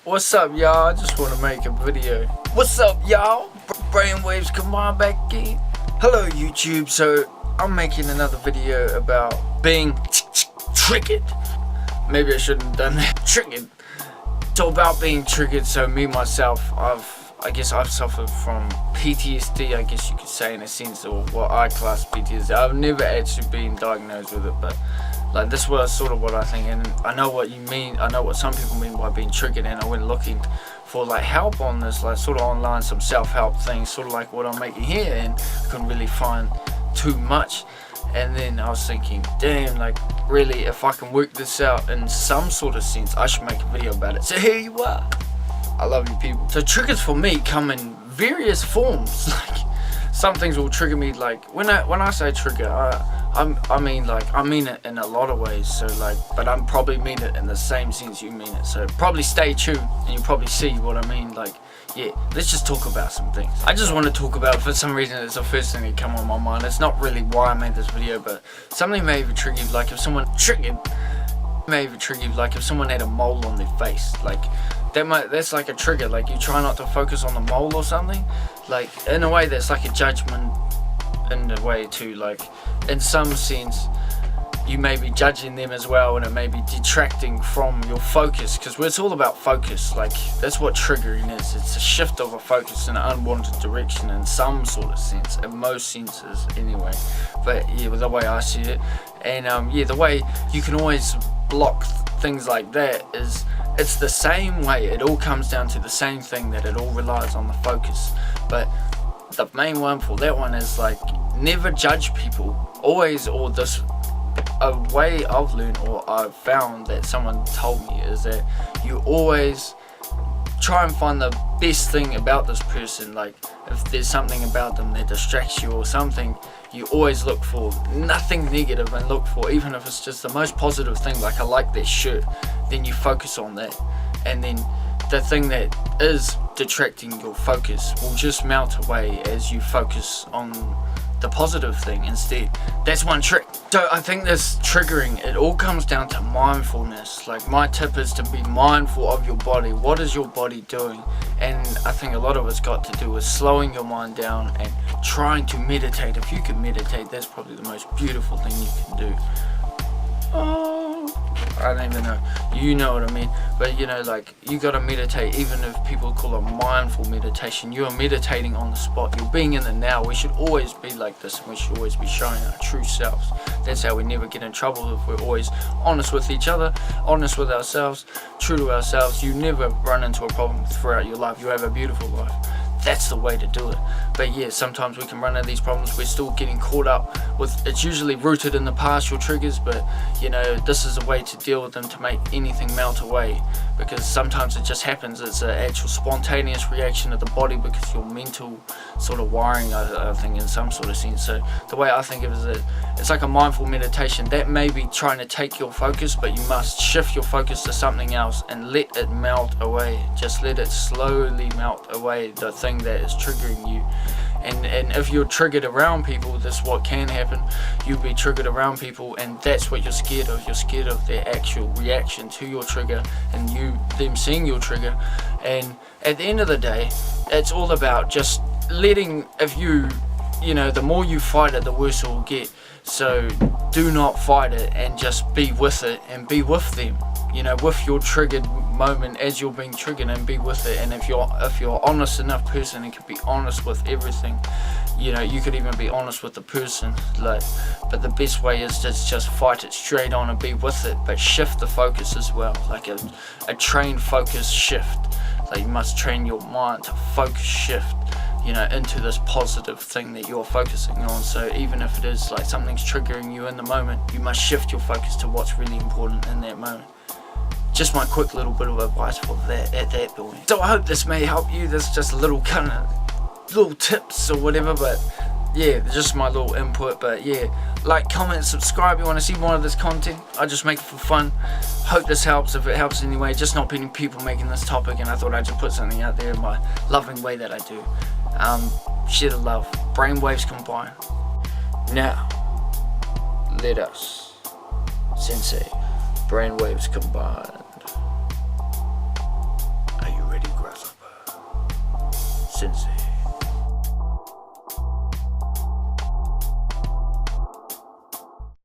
What's up, y'all? I just want to make a video. What's up, y'all? Brainwaves, come on back in. Hello, YouTube. So I'm making another video about being triggered. Maybe I shouldn't have done that. Triggered. So about being triggered. So me myself, I guess I've suffered from PTSD, I guess you could say, in a sense, or what I class PTSD. I've never actually been diagnosed with it, but like this was sort of what I think, and I know what you mean. I know what some people mean by being triggered, and I went looking for like help on this, like sort of online, some self-help things, sort of like what I'm making here, and I couldn't really find too much. And then I was thinking, damn, like really, if I can work this out in some sort of sense, I should make a video about it. So here you are. I love you people. So triggers for me come in various forms. Like some things will trigger me. Like when I say trigger, I mean it in a lot of ways. So like, but I'm probably mean it in the same sense you mean it. So probably stay tuned and you'll probably see what I mean. Like, yeah, let's just talk about some things. I just want to talk about, for some reason, it's the first thing that come on my mind. It's not really why I made this video, but something may even trigger you. Like if someone triggered, may even trigger you. Like if someone had a mole on their face, like that's like a trigger. Like you try not to focus on the mole or something. Like in a way that's like a judgment in a way too. Like in some sense you may be judging them as well, and it may be detracting from your focus, because it's all about focus. Like that's what triggering is. It's a shift of a focus in an unwanted direction in some sort of sense, in most senses anyway. But yeah, the way I see it, and yeah, the way you can always block things like that is it's the same way. It all comes down to the same thing, that it all relies on the focus. But the main one for that one is like never judge people. Always, or this a way I've learned, or I've found that someone told me, is that you always try and find the best thing about this person. Like if there's something about them that distracts you or something, you always look for nothing negative and look for, even if it's just the most positive thing, like I like that shirt, then you focus on that, and then the thing that is detracting your focus will just melt away as you focus on the positive thing instead. That's one trick. So I think this triggering, it all comes down to mindfulness. Like my tip is to be mindful of your body. What is your body doing? And I think a lot of it's got to do with slowing your mind down and trying to meditate. If you can meditate, that's probably the most beautiful thing you can do. I don't even know, you know what I mean, but you know, like you gotta meditate. Even if people call it mindful meditation, you are meditating on the spot. You're being in the now. We should always be like this, and we should always be showing our true selves. That's how we never get in trouble, if we're always honest with each other, honest with ourselves, true to ourselves. You never run into a problem throughout your life. You have a beautiful life. That's the way to do it. But yeah, sometimes we can run into these problems. We're still getting caught up with, it's usually rooted in the past, your triggers, but you know, this is a way to deal with them, to make anything melt away, because sometimes it just happens. It's an actual spontaneous reaction of the body, because your mental sort of wiring, I think, in some sort of sense. So the way I think of it is that it's like a mindful meditation. That may be trying to take your focus, but you must shift your focus to something else and let it melt away. Just let it slowly melt away, the thing that is triggering you. And if you're triggered around people, this is what can happen. You'll be triggered around people, and that's what you're scared of. You're scared of their actual reaction to your trigger, and them seeing your trigger. And at the end of the day, it's all about just letting, if you know, the more you fight it, the worse it will get. So do not fight it, and just be with it and be with them. You know, with your triggered moment as you're being triggered, and be with it. And if you're honest enough person and can be honest with everything, you know, you could even be honest with the person. Like, but the best way is to just fight it straight on and be with it, but shift the focus as well, like a trained focus shift. Like you must train your mind to focus shift, you know, into this positive thing that you're focusing on. So even if it is like something's triggering you in the moment, you must shift your focus to what's really important in that moment. Just my quick little bit of advice for that at that point. So I hope this may help you. This is just a little kind of little tips or whatever, but yeah, just my little input. But yeah, like, comment, subscribe if you want to see more of this content. I just make it for fun. Hope this helps. If it helps anyway, just not many people making this topic, and I thought I'd just put something out there in my loving way that I do. Share the love. Brainwaves combine. Now let us, Sensei, brainwaves combined. Sensei.